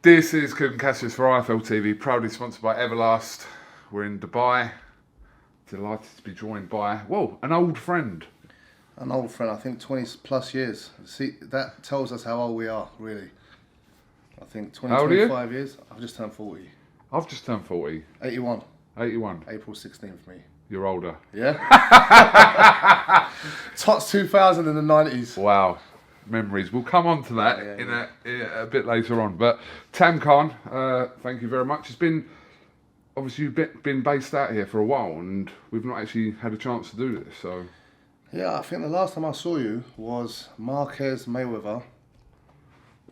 This is Kugan Cassius for IFL TV, proudly sponsored by Everlast. We're in Dubai. Delighted to be joined by, an old friend. An old friend, I think 20 plus years. See, that tells us how old we are, really. I think 20, How old are you? 25 years. I've just turned 40. I've just turned 40. 81. 81. April 16th, me. You're older. Yeah? Tots 2000 in the 90s. Wow. Memories. We'll come on to that in a bit later on. But Tam Khan, thank you very much. It's been, obviously you've been based out here for a while and we've not actually had a chance to do this, so... Yeah, I think the last time I saw you was Marquez Mayweather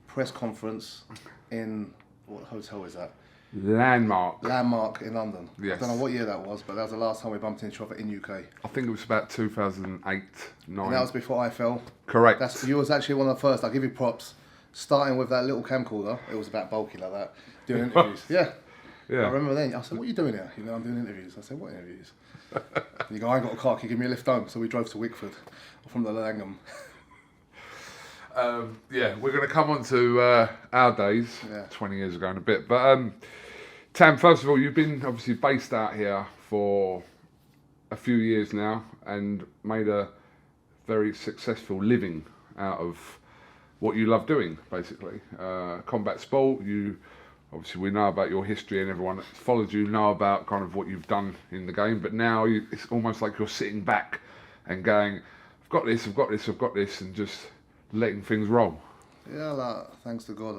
press conference in, what hotel is that? Landmark in London. Yes. I don't know what year that was, but that was the last time we bumped into each other in UK. I think it was about 2008, 9. And that was before I fell. Correct. You was actually one of the first. I'll give you props. Starting with that little camcorder, it was about bulky like that, doing interviews. Yeah. I remember then. I said, "What are you doing here?" You know, I'm doing interviews. I said, "What interviews?" And you go, "I ain't got a car. Can you give me a lift home?" So we drove to Wickford from the Langham. We're going to come on to our days, 20 years ago and a bit. But Tam, first of all, you've been obviously based out here for a few years now and made a very successful living out of what you love doing, basically. Combat sport, obviously we know about your history and everyone that's followed you know about kind of what you've done in the game, but now it's almost like you're sitting back and going, I've got this, and just letting things roll. Yeah, thanks to God,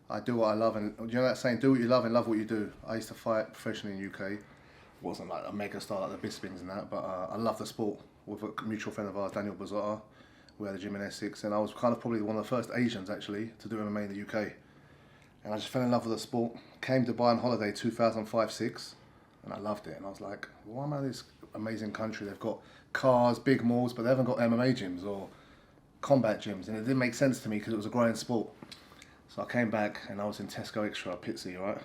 I do what I love, and you know that saying, do what you love and love what you do. I used to fight professionally in UK. Wasn't like a mega star like the Bispings and that, but I love the sport. With a mutual friend of ours, Daniel Bazotta, we had a gym in Essex, and I was kind of probably one of the first Asians actually to do MMA in the UK. And I just fell in love with the sport. Came to Dubai on holiday 2005-06, and I loved it. And I was like, why am I in this amazing country? They've got cars, big malls, but they haven't got MMA gyms or combat gyms, and it didn't make sense to me because it was a growing sport. So I came back and I was in Tesco Extra, Pitsy, right?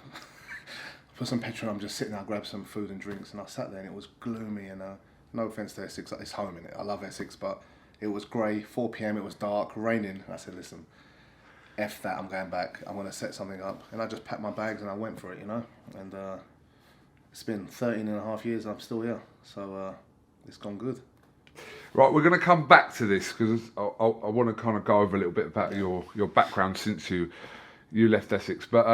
Put some petrol, I'm just sitting there, I grabbed some food and drinks, and I sat there and it was gloomy, and no offence to Essex, it's home in it, I love Essex, but it was grey, 4 PM, it was dark, raining, and I said, listen, F that, I'm going back, I'm going to set something up. And I just packed my bags and I went for it, you know? And it's been 13 and a half years and I'm still here, so it's gone good. Right, we're going to come back to this because I want to kind of go over a little bit about your background since you left Essex. But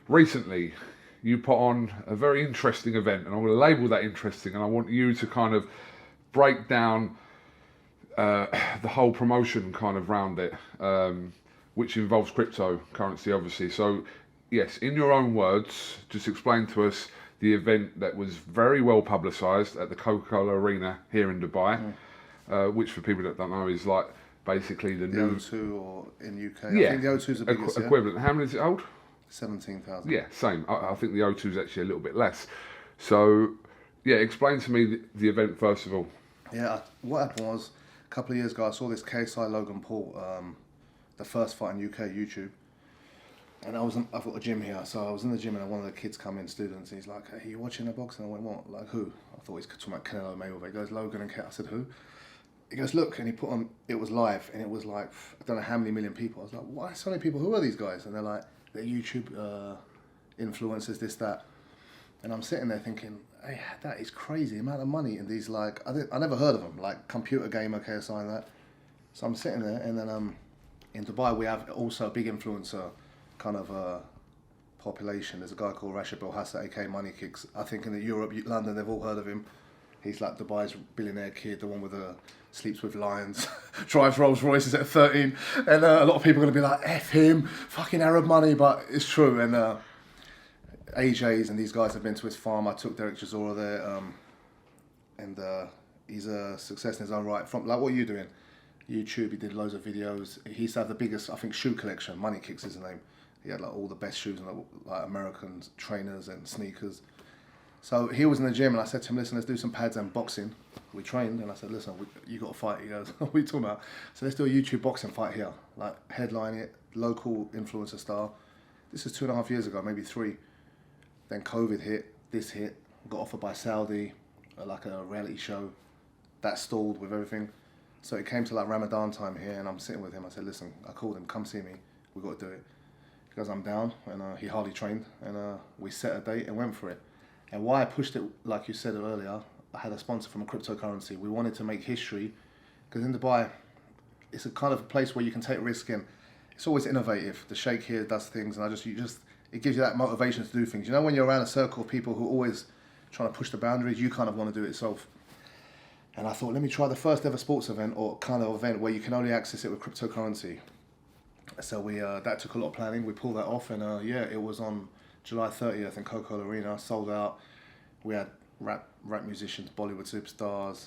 recently, you put on a very interesting event, and I'm going to label that interesting, and I want you to kind of break down the whole promotion kind of round it, which involves cryptocurrency, obviously. So, yes, in your own words, just explain to us the event that was very well publicised at the Coca-Cola Arena here in Dubai. Which for people that don't know is like basically the new O2 or in UK. Yeah, I think the O2 is the biggest equivalent. How many is it old? 17,000. Yeah, same. I think the O2 is actually a little bit less. So, yeah, explain to me the event first of all. Yeah, what happened was a couple of years ago I saw this KSI Logan Paul, the first fight in UK YouTube, and I've got a gym here, so I was in the gym and one of the kids come in, students, and he's like, "Hey, you watching the boxing?" I went, "What? Like who?" I thought he was talking about Canelo Mayweather. He goes, "Logan and Kat." I said, "Who?" He goes, "Look," and he put on, it was live, and it was like, I don't know how many million people. I was like, why so many people? Who are these guys? And they're like, they're YouTube influencers, this, that. And I'm sitting there thinking, hey, that is crazy, the amount of money in these, like, I never heard of them, like computer gamer, KSI and that. So I'm sitting there, and then in Dubai, we have also a big influencer kind of population. There's a guy called Rashid Belhassa, aka Money Kicks. I think in Europe, London, they've all heard of him. He's like Dubai's billionaire kid, the one with sleeps with lions, drives Rolls Royces at 13, and a lot of people are going to be like, F him, fucking Arab money, but it's true. And AJ's and these guys have been to his farm. I took Derek Chisora there, and he's a success in his own right. From like, what are you doing? YouTube, he did loads of videos. He used to have the biggest, I think, shoe collection. Money Kicks is his name. He had like all the best shoes and like American trainers and sneakers. So he was in the gym and I said to him, listen, let's do some pads and boxing. We trained and I said, listen, you got to fight. He goes, what are you talking about? So let's do a YouTube boxing fight here. Like headline it, local influencer star. This is 2.5 years ago, maybe 3. Then COVID hit, this hit, got offered by Saudi, like a reality show. That stalled with everything. So it came to like Ramadan time here and I'm sitting with him. I said, listen, I called him, come see me. We've got to do it. He goes, I'm down, and he hardly trained, and we set a date and went for it. And why I pushed it, like you said earlier, I had a sponsor from a cryptocurrency. We wanted to make history, because in Dubai, it's a kind of a place where you can take risk, and it's always innovative. The Sheikh here does things, and it gives you that motivation to do things. You know, when you're around a circle of people who are always trying to push the boundaries, you kind of want to do it yourself. And I thought, let me try the first ever sports event, or kind of event where you can only access it with cryptocurrency. So we that took a lot of planning. We pulled that off, and it was on July 30th in Coca-Cola Arena, sold out. We had rap musicians, Bollywood superstars,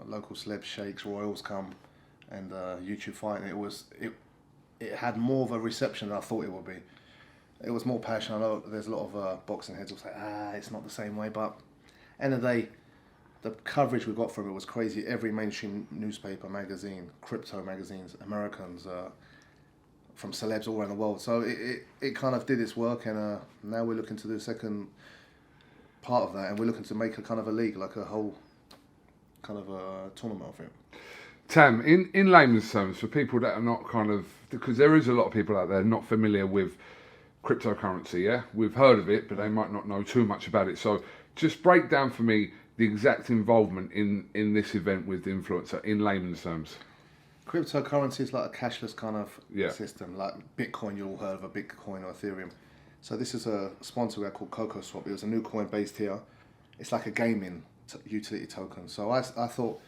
local celebs, sheikhs, royals come, and YouTube fighting. It had more of a reception than I thought it would be. It was more passion. I know there's a lot of boxing heads will say, it's not the same way, but end of the day, the coverage we got from it was crazy. Every mainstream newspaper, magazine, crypto magazines, Americans, from celebs all around the world. So it kind of did its work, and now we're looking to do the second part of that, and we're looking to make a kind of a league, like a whole kind of a tournament of it. Tam, in layman's terms, for people that are not kind of, because there is a lot of people out there not familiar with cryptocurrency, yeah? We've heard of it, but they might not know too much about it. So just break down for me the exact involvement in this event with the influencer in layman's terms. Cryptocurrency is like a cashless kind of system, like Bitcoin. You all heard of a Bitcoin or Ethereum. So this is a sponsor we had called CocoSwap. It was a new coin based here. It's like a gaming utility token. So I thought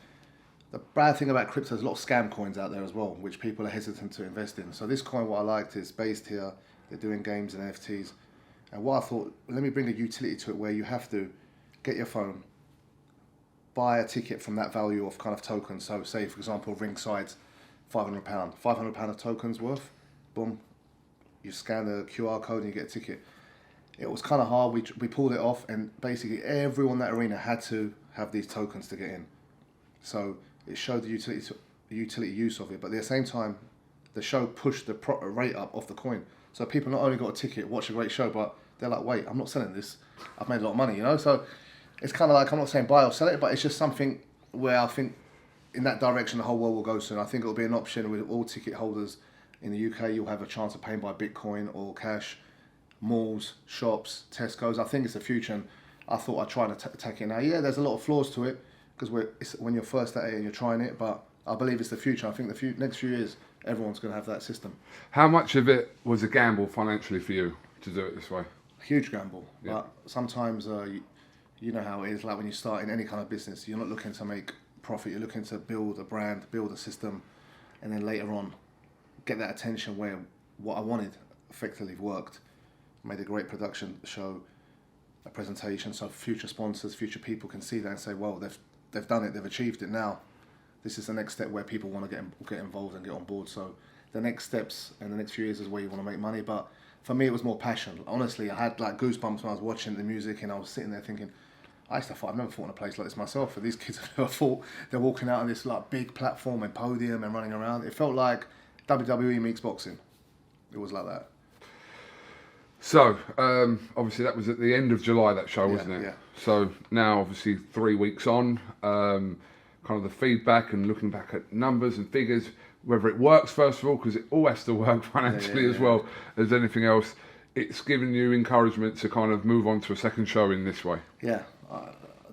the bad thing about crypto is a lot of scam coins out there as well, which people are hesitant to invest in. So this coin, what I liked, is based here. They're doing games and NFTs. And what I thought, let me bring a utility to it where you have to get your phone, buy a ticket from that value of kind of tokens. So say, for example, Ringside's £500. £500 of tokens worth. Boom. You scan the QR code and you get a ticket. It was kind of hard. We pulled it off, and basically everyone in that arena had to have these tokens to get in. So it showed the utility use of it, but at the same time, the show pushed the rate up off the coin. So people not only got a ticket, watch a great show, but they're like, wait, I'm not selling this. I've made a lot of money, you know? So it's kind of like, I'm not saying buy or sell it, but it's just something where I think in that direction the whole world will go soon. I think it'll be an option with all ticket holders in the UK. You'll have a chance of paying by Bitcoin or cash, malls, shops, Tesco's. I think it's the future, and I thought I'd try and attack it now. Yeah, there's a lot of flaws to it, because when you're first at it and you're trying it, but I believe it's the future. I think the next few years, everyone's going to have that system. How much of it was a gamble financially for you to do it this way? A huge gamble, but sometimes you know how it is. Like when you start in any kind of business, you're not looking to make profit. You're looking to build a brand, build a system, and then later on, get that attention where what I wanted effectively worked. Made a great production show, a presentation, so future sponsors, future people can see that and say, well, they've done it, they've achieved it now. This is the next step where people want to get involved and get on board. So the next steps and the next few years is where you want to make money. But for me, it was more passion. Honestly, I had like goosebumps when I was watching the music, and I was sitting there thinking, I've never fought in a place like this myself. For these kids have never fought. They're walking out on this like big platform and podium and running around. It felt like WWE meets boxing. It was like that. So, obviously that was at the end of July, that show, wasn't it? Yeah. So now, obviously, 3 weeks on, kind of the feedback and looking back at numbers and figures, whether it works, first of all, because it all has to work financially as well as anything else. It's given you encouragement to kind of move on to a second show in this way. Yeah.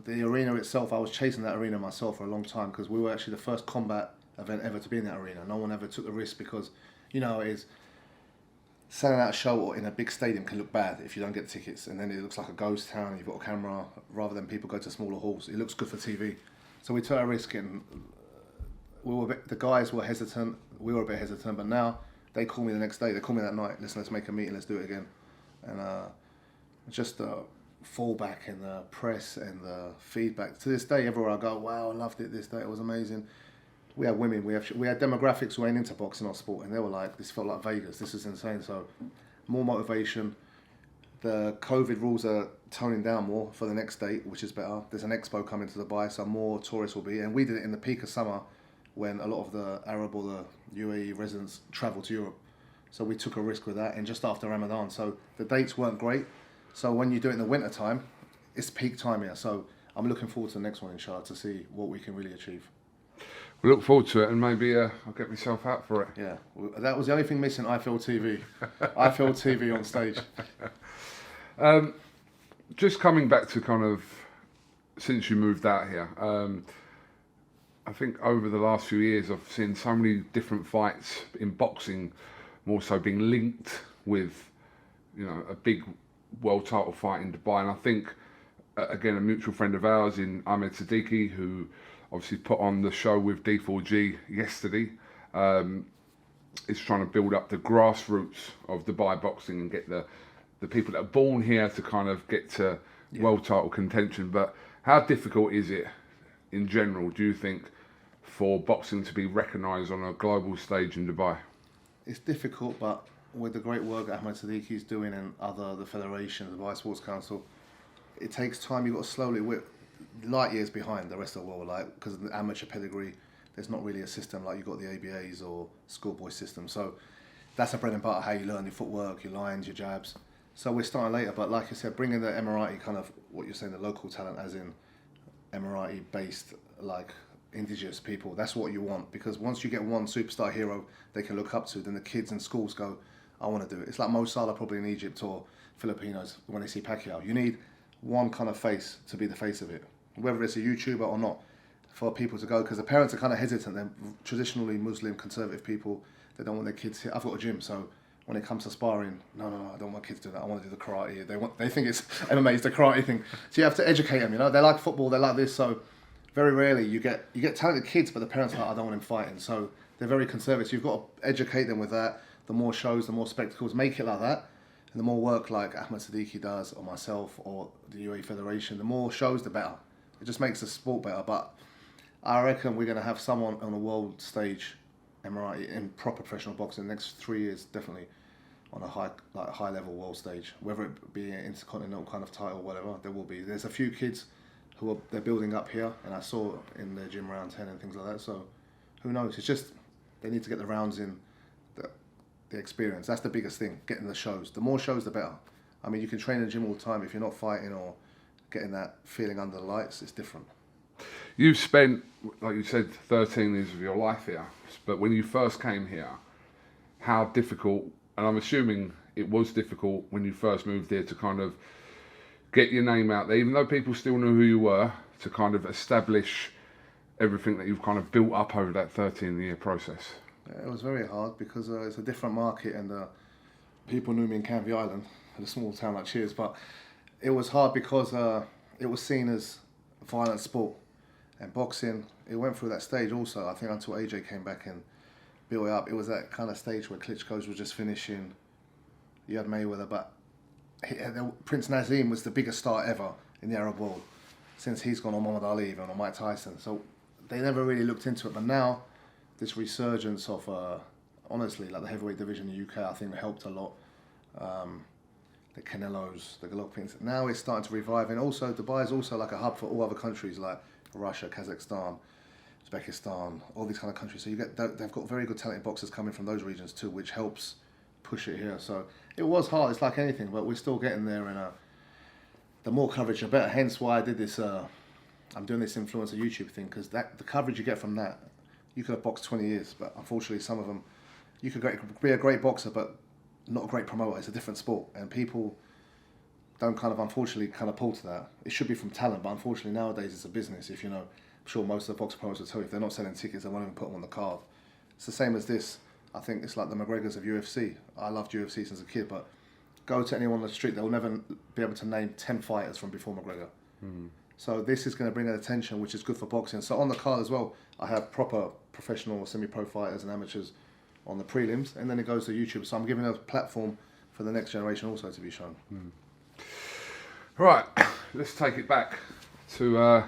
The arena itself, I was chasing that arena myself for a long time, because we were actually the first combat event ever to be in that arena. No one ever took the risk, because, you know, it is selling out a show in a big stadium can look bad if you don't get tickets, and then it looks like a ghost town and you've got a camera, rather than people go to smaller halls. It looks good for TV. So we took a risk, and the guys were hesitant, we were a bit hesitant, but now they call me the next day, they call me that night, listen, let's make a meeting, let's do it again. And just the fallback and the press and the feedback. To this day, everywhere I go, wow, I loved it this day, it was amazing. We had women, we had demographics who ain't into boxing or sport, and they were like, this felt like Vegas, this is insane. So more motivation. The COVID rules are toning down more for the next date, which is better. There's an expo coming to Dubai, so more tourists will be. And we did it in the peak of summer, when a lot of the Arab or the UAE residents travel to Europe. So we took a risk with that, and just after Ramadan. So the dates weren't great. So when you do it in the winter time, it's peak time here. So I'm looking forward to the next one, inshallah, to see what we can really achieve. We look forward to it, and maybe I'll get myself out for it. Yeah, that was the only thing missing. I feel TV. I feel TV on stage. Just coming back to kind of since you moved out here, I think over the last few years I've seen so many different fights in boxing, more so being linked with, a big world title fight in Dubai. And I think, again, a mutual friend of ours in Ahmed Siddiqui, who obviously put on the show with D4G yesterday, is trying to build up the grassroots of Dubai boxing and get the people that are born here to kind of get to world title contention. But how difficult is it in general, do you think, for boxing to be recognised on a global stage in Dubai? It's difficult, but with the great work that Ahmed Siddiqui is doing and the federation, the Dubai Sports Council, it takes time. You've got to slowly, we're light years behind the rest of the world, like, because of the amateur pedigree, there's not really a system like you've got the ABAs or schoolboy system. So that's a bread and butter, how you learn your footwork, your lines, your jabs. So we're starting later, but like I said, bringing the Emirati kind of, what you're saying, the local talent, as in Emirati-based, like, indigenous people, that's what you want, because once you get one superstar hero they can look up to, then the kids in schools go, I want to do it. It's like Mo Salah probably in Egypt, or Filipinos when they see Pacquiao. You need one kind of face to be the face of it, whether it's a YouTuber or not, for people to go, because the parents are kind of hesitant. They're traditionally Muslim, conservative people. They don't want their kids here. I've got a gym, so when it comes to sparring, no, I don't want kids to do that. I want to do the karate. They think it's MMA, it's the karate thing. So you have to educate them. They like football, they like this. So very rarely you get talented kids, but the parents are like, I don't want him fighting. So they're very conservative. You've got to educate them with that. The more shows, the more spectacles, make it like that. And the more work like Ahmed Siddiqui does, or myself, or the UAE Federation, the more shows, the better. It just makes the sport better. But I reckon we're going to have someone on the world stage, Emirati, in proper professional boxing in the next 3 years, definitely, on a high level world stage. Whether it be an intercontinental kind of title, whatever, there will be. There's a few kids who they're building up here, and I saw in their gym round 10 and things like that. So who knows? It's just they need to get the rounds in, the experience. That's the biggest thing, getting the shows. The more shows, the better. I mean, you can train in the gym all the time. If you're not fighting or getting that feeling under the lights, it's different. You've spent, like you said, 13 years of your life here. But when you first came here, how difficult, and I'm assuming it was difficult when you first moved here, to kind of get your name out there, even though people still knew who you were, to kind of establish everything that you've kind of built up over that 13-year process? It was very hard because it's a different market, and people knew me in Canvey Island, in a small town like Cheers, but it was hard because it was seen as a violent sport, and boxing, it went through that stage also, I think, until AJ came back and built it up. It was that kind of stage where Klitschko's was just finishing, you had Mayweather, but Prince Naseem was the biggest star ever in the Arab world since he's gone on Muhammad Ali even, or Mike Tyson, so they never really looked into it. But now this resurgence of honestly, like the heavyweight division in the UK, I think helped a lot. The Canelos, the Golovkins, now it's starting to revive, and also Dubai is also like a hub for all other countries like Russia, Kazakhstan, Uzbekistan, all these kind of countries. So they've got very good talented boxers coming from those regions too, which helps push it here. So it was hard, it's like anything, but we're still getting there, and the more coverage the better. Hence why I did this, I'm doing this influencer YouTube thing, because the coverage you get from that, you could have boxed 20 years, but unfortunately some of them, you could be a great boxer, but not a great promoter. It's a different sport, and people don't unfortunately pull to that. It should be from talent, but unfortunately nowadays it's a business. If I'm sure most of the box promoters will tell you, if they're not selling tickets, they won't even put them on the card. It's the same as this. I think it's like the McGregors of UFC. I loved UFC since a kid, but go to anyone on the street, they'll never be able to name 10 fighters from before McGregor. So this is going to bring an attention, which is good for boxing. So on the card as well, I have proper professional, semi-pro fighters and amateurs on the prelims, and then it goes to YouTube. So I'm giving a platform for the next generation also to be shown. Right, let's take it back to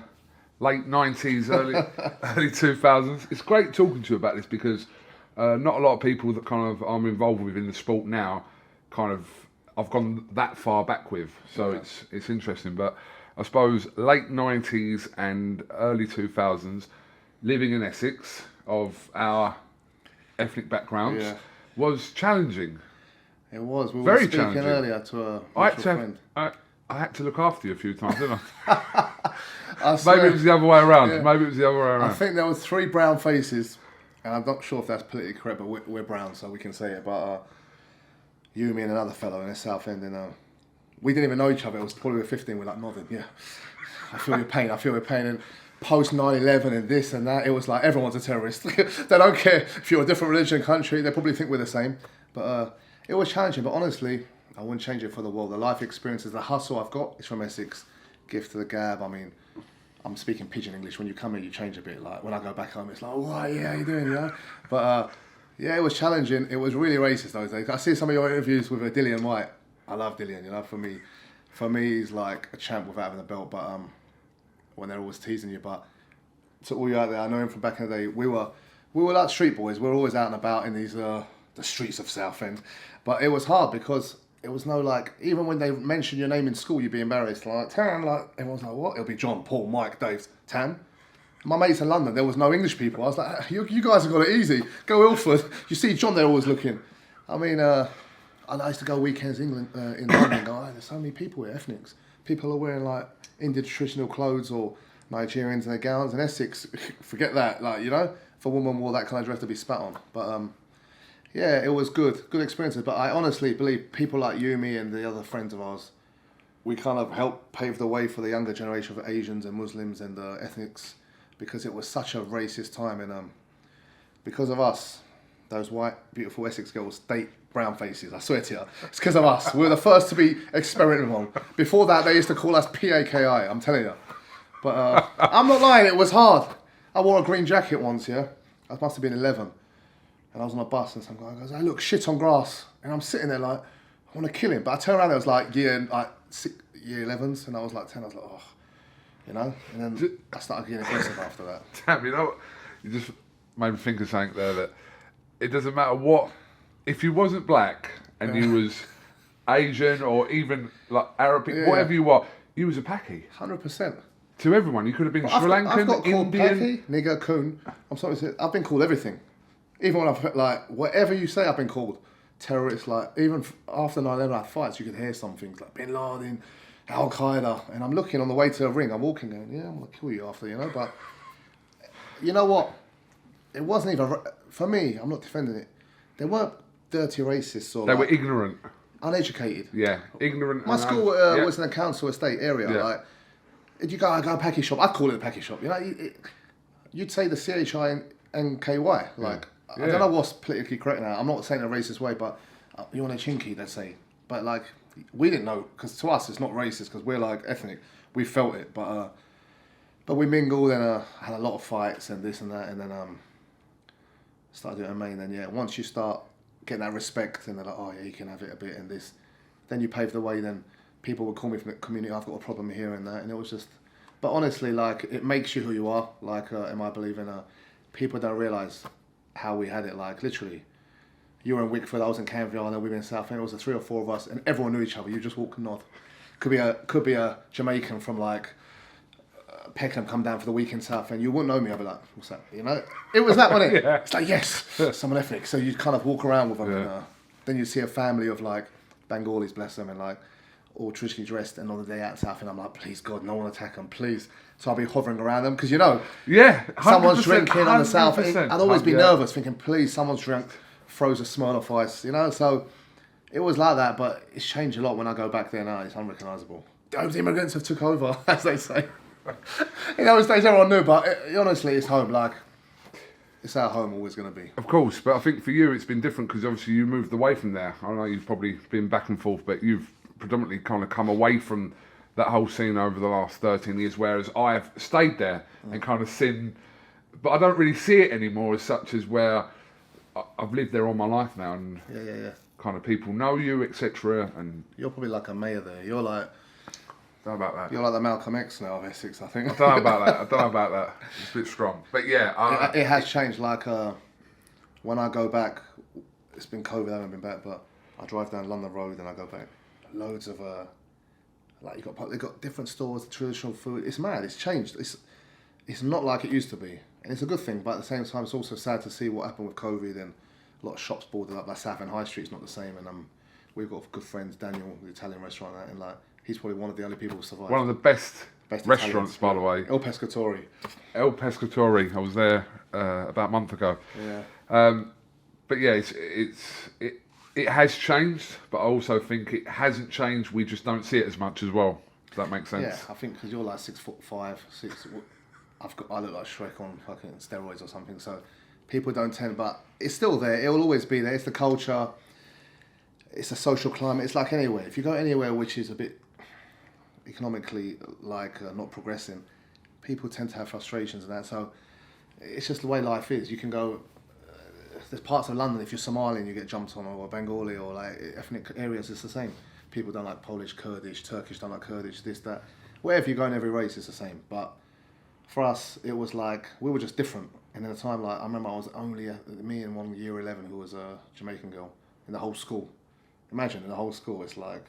late 90s, early 2000s. It's great talking to you about this, because not a lot of people that I'm involved with in the sport now, I've gone that far back with. So yeah. It's interesting, but I suppose late 90s and early 2000s, living in Essex, of our ethnic backgrounds, was challenging. It was. We Very were speaking challenging. earlier to a mutual friend. I had to look after you a few times, didn't I? I swear. Maybe it was the other way around. Yeah. Maybe it was the other way I around. think there was 3 brown faces, and I'm not sure if that's politically correct, but we're brown, so we can say it. But you, me, and another fellow in the South End, and we didn't even know each other. It was probably 15. We're like nodding, yeah. I feel your pain. I feel your pain. And post 9/11 and this and that, it was like everyone's a terrorist. They don't care if you're a different religion, country. They probably think we're the same. But it was challenging. But honestly, I wouldn't change it for the world. The life experiences, the hustle I've got is from Essex. Gift to the gab. I mean, I'm speaking pidgin English. When you come here, you change a bit. Like when I go back home, it's like, oh, yeah, how you doing, you know? But yeah, it was challenging. It was really racist those days. I see some of your interviews with Dillian White. I love Dillian, you know. For me, he's like a champ without having a belt. But when they're always teasing you, but to all you out there, I know him from back in the day. We were like street boys. We were always out and about in these the streets of Southend. But it was hard because it was no like, even when they mentioned your name in school, you'd be embarrassed. Like, Tam, like, everyone's like, what? It'll be John, Paul, Mike, Dave, Tam. My mates in London, there was no English people. I was like, you guys have got it easy. Go Ilford. You see John, they're always looking. I mean, I used to go weekends in London and go, oh, there's so many people here, ethnics. People are wearing like Indian traditional clothes or Nigerians in their gowns. In Essex, forget that. Like, you know, if a woman wore that kind of dress to be spat on. But yeah, it was good experiences. But I honestly believe people like you, me, and the other friends of ours, we kind of helped pave the way for the younger generation of Asians and Muslims and ethnics, because it was such a racist time. And because of us, those white, beautiful Essex girls date brown faces. I swear to you, it's because of us. We were the first to be experimented on. Before that, they used to call us PAKI. I'm telling you. But I'm not lying. It was hard. I wore a green jacket once. Yeah, I must have been 11. And I was on a bus and some guy goes, "I look shit on grass," and I'm sitting there like, I want to kill him. But I turned around, it was like year 11s, and I was like 10. I was like, oh, you know. And then I started getting aggressive after that. Damn, you know what? You just made me think of something there, that it doesn't matter what, if you wasn't black and you was Asian or even like Arabic, whatever you are, you was a Paki. 100%. To everyone, you could have been Sri I've Lankan, got called Indian. Paki, nigger, coon. I'm sorry to say, I've been called everything. Even when I've, like, whatever you say, I've been called terrorist. Like, even after 9/11, I had fights, you could hear some things like Bin Laden, Al Qaeda. And I'm looking on the way to the ring, I'm walking going, yeah, I'm going to kill you after, you know. But you know what? It wasn't even, for me, I'm not defending it. They weren't dirty racists or They were ignorant. uneducated. Yeah, ignorant. My and school was in a council estate area. Yeah. Like, if you go a Paki shop, I'd call it a Paki shop. You know, you'd say the CHINKY. Like, I don't know what's politically correct now. I'm not saying in a racist way, but you want a chinky, they'd say. But like, we didn't know, because to us it's not racist, because we're like ethnic. We felt it, but we mingled and had a lot of fights and this and that, and then started doing Maine. And yeah, once you start getting that respect, and they're like, oh yeah, you can have it a bit and this, then you pave the way. Then people would call me from the community, I've got a problem here and that, and it was just. But honestly, like, it makes you who you are. Like, in my belief, and people don't realise how we had it. Like, literally, you were in Wickford, I was in Canvey Island, we were in Southend. It was the 3 or 4 of us, and everyone knew each other. You just walk and nod. Could be a Jamaican from like Peckham come down for the week in Southend. You wouldn't know me. I'd be like, what's that? You know, it was that, wasn't it? Yeah. It's like, yes, someone ethnic. So you kind of walk around with them. Yeah. And, then you see a family of like Bengalis, bless them, and like all traditionally dressed, and on the day out south, and I'm like, please God, no one attack them, please. So I'll be hovering around them, because you know, Yeah, 100%, someone's drinking on the south. 100%. I'd always be Yeah. nervous, thinking, please, someone's drunk, throws a Smirnoff Ice, you know. So it was like that, but it's changed a lot when I go back there now. It's unrecognisable. Those immigrants have took over, as they say. In those days, everyone knew, but honestly, it's home. Like, it's our home, always going to be. Of course, but I think for you it's been different, because obviously you moved away from there. I know you've probably been back and forth, but you've predominantly kind of come away from that whole scene over the last 13 years, whereas I've stayed there and kind of seen, but I don't really see it anymore as such, as where I've lived there all my life now, and Yeah. kind of people know you, etc. And You're probably like a mayor there. You're like don't know about that. you're like the Malcolm X now of Essex, I think. I don't know about that. It's a bit strong, but yeah, It has changed. Like when I go back, it's been COVID. I haven't been back, but I drive down London Road and I go back. Loads of like they've got different stores, traditional food. It's mad. It's changed. It's not like it used to be, and it's a good thing. But at the same time, it's also sad to see what happened with COVID, and a lot of shops boarded up. Like Southend High Street's not the same, and we've got good friends, Daniel, the Italian restaurant, and like he's probably one of the only people who survived. one of the best Best restaurants, Italians. by the way. El Pescatore. El Pescatore. I was there about a month ago. Yeah. But yeah, it has changed, but I also think it hasn't changed. We just don't see it as much as well. Does that make sense? Yeah, I think because you're like 6'5", I look like Shrek on fucking steroids or something. So people don't tend, but it's still there. It will always be there. It's the culture. It's a social climate. It's like anywhere. If you go anywhere which is a bit economically not progressing, people tend to have frustrations and that. So it's just the way life is. You can go. There's parts of London, if you're Somali and you get jumped on, or Bengali, or like ethnic areas, it's the same. People don't like Polish, Kurdish, Turkish don't like Kurdish, this, that. Wherever you go in every race, it's the same. But for us, it was like, we were just different. And at the time, like, I remember I was only, me and one year 11 who was a Jamaican girl in the whole school. Imagine, in the whole school, it's like,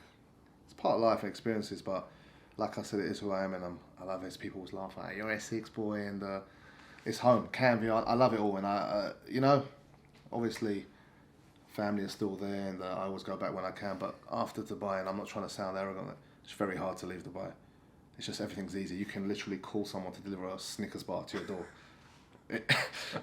it's part of life and experiences, but like I said, it is who I am, and I love it as people always laugh at, you're Essex boy, and it's home, Canvey, I love it all, and obviously, family is still there, and I always go back when I can. But after Dubai, and I'm not trying to sound arrogant, it's very hard to leave Dubai. It's just everything's easy. You can literally call someone to deliver a Snickers bar to your door.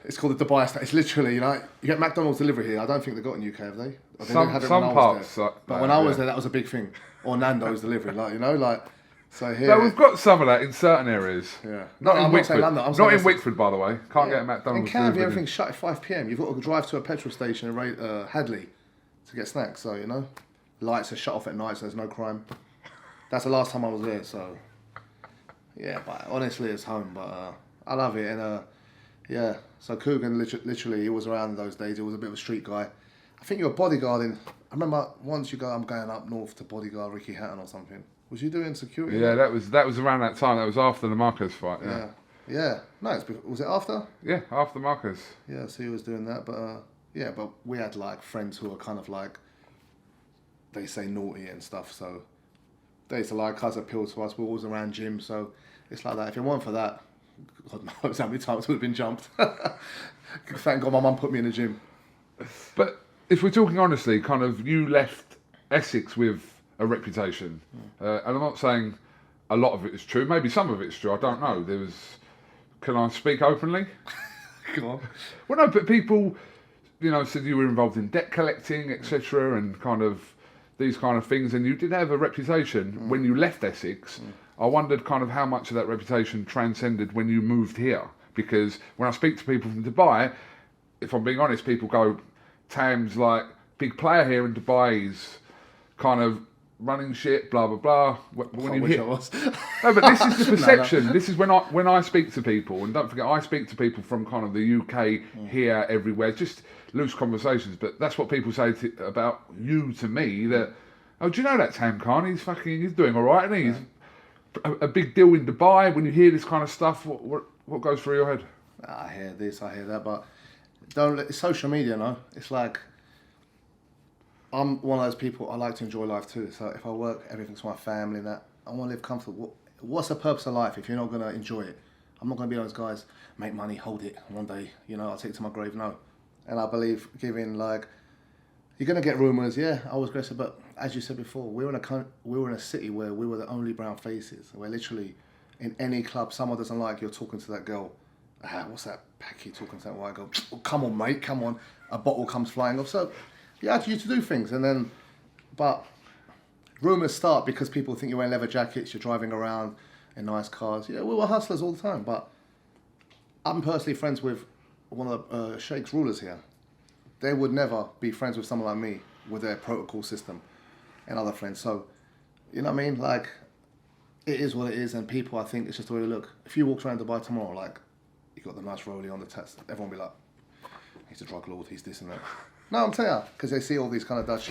It's called the Dubai Snack. It's literally, you get McDonald's delivery here. I don't think they got in UK, have they? Or they didn't have it when I was parts. there. But when I was there, that was a big thing. Or Nando's delivery, So here, No, we've got some of that in certain areas. Yeah. Not in I'm not Wickford. saying London, I'm Not saying in Essex. Wickford, by the way. Can't get a McDonald's. In Canvey, delivered. everything's shut at 5 p.m. You've got to drive to a petrol station in Hadley to get snacks. So lights are shut off at night, so there's no crime. That's the last time I was there. So yeah, but honestly, it's home. But I love it, and yeah. So Coogan, literally, he was around in those days. He was a bit of a street guy. I think you were bodyguarding. I remember once I'm going up north to bodyguard Ricky Hatton or something. Was you doing security? Yeah, that was around that time. That was after the Marcus fight. Yeah. Yeah. No, was it after? Yeah, after Marcus. Yeah, so he was doing that, but but we had like friends who were kind of like, they say naughty and stuff, so they used to like us, appeal to us. We're always around gyms, so it's like that. If it weren't for that, God knows how many times we would have been jumped. Thank God my mum put me in the gym. But if we're talking honestly, kind of, you left Essex with a reputation, and I'm not saying a lot of it is true. Maybe some of it's true. I don't know. Can I speak openly? Come on. Well, no, but people, said you were involved in debt collecting, etc., and kind of these kind of things, and you did have a reputation when you left Essex. I wondered kind of how much of that reputation transcended when you moved here, because when I speak to people from Dubai, if I'm being honest, people go, Tam's like big player here in Dubai, he's kind of running shit, blah blah blah. When you hear, I was. no, but this is the perception. No. This is when I speak to people, and don't forget, I speak to people from kind of the UK, here, everywhere, just loose conversations. But that's what people say about you to me. That, oh, do you know that Tam Khan? He's doing all right, and he's a big deal in Dubai. When you hear this kind of stuff, what goes through your head? I hear this, I hear that, but it's social media, no? It's like, I'm one of those people, I like to enjoy life too. So if I work, everything's for my family and that. I want to live comfortable. What's the purpose of life if you're not going to enjoy it? I'm not going to be those guys, make money, hold it, one day, I'll take it to my grave, no. And I believe giving, like, you're going to get rumours, yeah, I was aggressive, but as you said before, we were in a city where we were the only brown faces. Where literally, in any club, someone doesn't like you're talking to that girl. What's that Packy talking to that white girl? Oh, come on, mate, come on. A bottle comes flying off. So you had to do things, but rumours start because people think you're wearing leather jackets, you're driving around in nice cars. Yeah, we were hustlers all the time, but I'm personally friends with one of the Sheikh's rulers here. They would never be friends with someone like me with their protocol system and other friends. So, you know what I mean? Like, it is what it is, and people, I think, it's just the way they look. If you walk around Dubai tomorrow, like, you got the nice rollie on the test, everyone will be like, he's a drug lord, he's this and that. No, I'm telling you, because they see all these kind of Dutch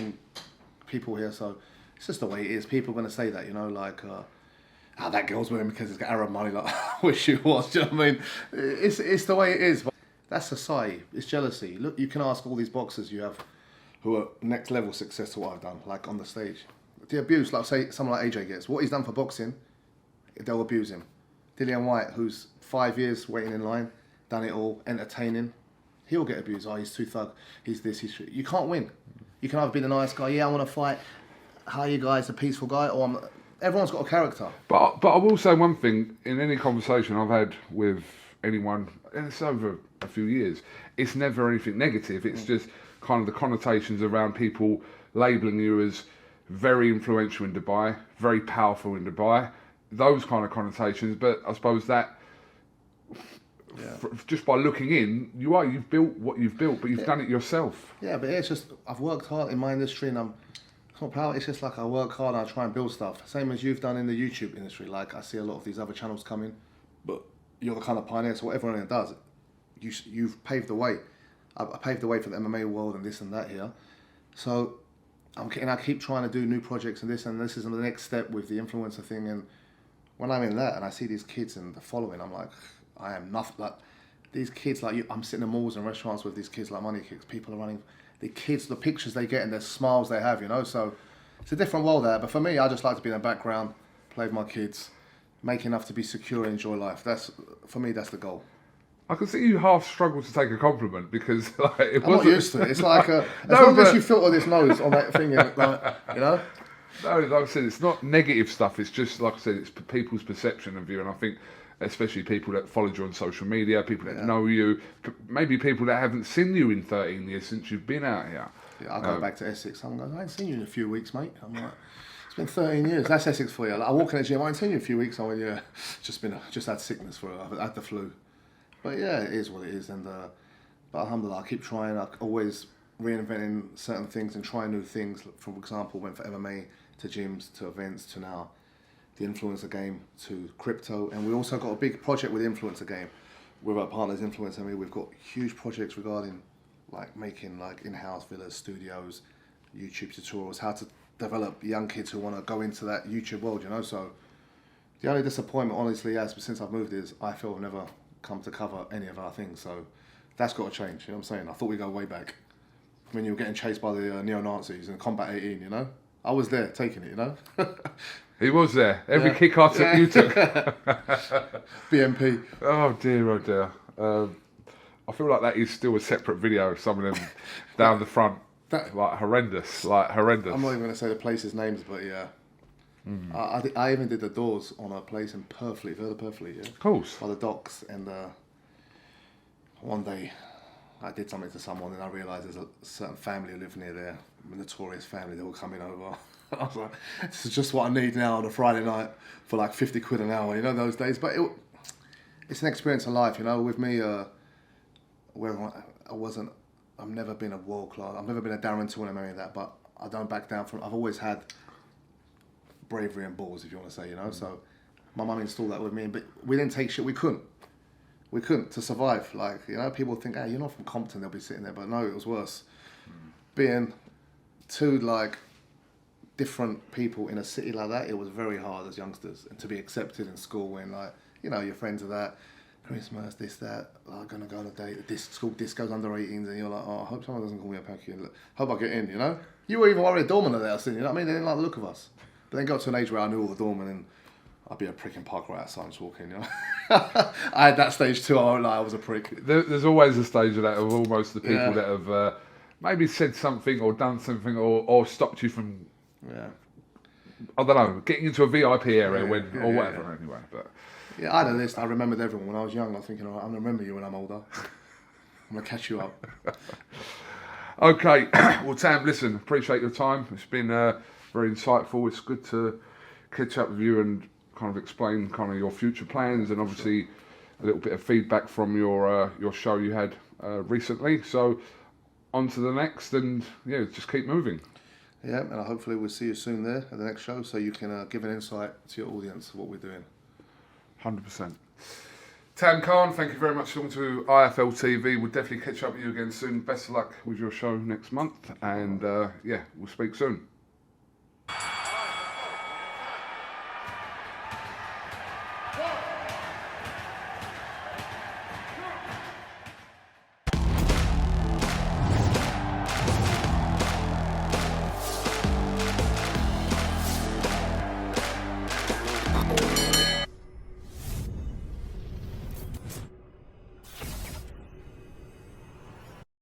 people here, so it's just the way it is. People are going to say that, that girl's with him because he's got Arab money, like, I wish she was, do you know what I mean? It's the way it is. But that's society, it's jealousy. Look, you can ask all these boxers you have who are next level success to what I've done, like on the stage. The abuse, like say someone like AJ gets, what he's done for boxing, they'll abuse him. Dillian White, who's 5 years waiting in line, done it all, entertaining, he'll get abused. Oh, he's too thug, he's this, he's... You can't win. You can either be the nice guy, yeah, I want to fight, how are you guys, a peaceful guy, or everyone's got a character. But I will say one thing, in any conversation I've had with anyone, and it's over a few years, it's never anything negative. It's just kind of the connotations around people labelling you as very influential in Dubai, very powerful in Dubai, those kind of connotations. But I suppose that just by looking in, you've built what you've built, but you've done it yourself. Yeah, but it's just, I've worked hard in my industry, and it's not proud, it's just like I work hard and I try and build stuff. Same as you've done in the YouTube industry. Like, I see a lot of these other channels coming, but you're the kind of pioneer, so what everyone does, you've paved the way. I paved the way for the MMA world and this and that here. So I keep trying to do new projects and this is the next step with the influencer thing. And when I'm in that and I see these kids and the following, I'm like, I am nothing. Like, these kids, like I'm sitting in malls and restaurants with these kids like Money Kicks. People are running. The kids, the pictures they get and the smiles they have, So it's a different world there. But for me, I just like to be in the background, play with my kids, make enough to be secure and enjoy life. For me, that's the goal. I can see you half struggle to take a compliment because I'm not used to it. It's like as long as you filter this nose on that thing, No, like I said, it's not negative stuff. It's just, like I said, it's people's perception of you. And I think especially people that followed you on social media, people that know you, maybe people that haven't seen you in 13 years since you've been out here. Yeah, I go back to Essex. Someone goes, I ain't seen you in a few weeks, mate. I'm like, it's been 13 years. That's Essex for you. Like, I walk in the gym, I ain't seen you in a few weeks. I went, yeah, just had sickness I've had the flu. But yeah, it is what it is. And but alhamdulillah, I keep trying. I'm always reinventing certain things and trying new things. For example, went for MMA to gyms to events to now the influencer game to crypto. And we also got a big project with the influencer game with our partners Influencer Me. We've got huge projects regarding like making like in-house villas, studios, YouTube tutorials, how to develop young kids who want to go into that YouTube world, So the only disappointment, honestly, since I've moved is I feel I've never come to cover any of our things. So that's got to change, you know what I'm saying? I thought we'd go way back when you were getting chased by the neo-Nazis in Combat 18, I was there taking it, He was there. Every kick I took, you took. BMP. Oh dear. I feel like that is still a separate video of some of them down the front. Like horrendous. I'm not even going to say the places' names, but yeah. I even did the doors on a place in Purfleet. You've heard of Purfleet, yeah? Of course. By the docks. And one day I did something to someone and I realised there's a certain family who live near there, a notorious family, they were coming over. I was like, this is just what I need now on a Friday night for like 50 quid an hour, those days. But it's an experience of life, with me, where I've never been a world class, I've never been a Darren Till and any of that, but I don't back down from, I've always had bravery and balls, if you want to say, So my mum installed that with me, but we didn't take shit, we couldn't to survive. Like, people think, hey, you're not from Compton, they'll be sitting there, but no, it was worse. Being two, like, different people in a city like that, it was very hard as youngsters, and to be accepted in school and like, your friends are that, Christmas, this, that, I'm going to go on a date, this school disco's under 18s, and you're like, oh, I hope someone doesn't call me a packy, and hope I get in, You were even worried a doorman there, you know what I mean? They didn't like the look of us. But then got to an age where I knew all the doormen, and I'd be a prick and park right outside and just walk in, I had that stage too, I won't lie, I was a prick. There's always a stage of that, of almost the people that have maybe said something or done something or stopped you from, I don't know, getting into a VIP area or whatever anyway. But yeah, I had a list. I remembered everyone when I was young. I was thinking, I'm going to remember you when I'm older. I'm going to catch you up. Okay, well, Tam, listen, appreciate your time. It's been very insightful. It's good to catch up with you and kind of explain kind of your future plans and obviously a little bit of feedback from your show you had recently. So on to the next, and just keep moving. Yeah, and hopefully we'll see you soon there at the next show, so you can give an insight to your audience of what we're doing. 100%. Tam Khan, thank you very much for talking to IFL TV. We'll definitely catch up with you again soon. Best of luck with your show next month, and we'll speak soon.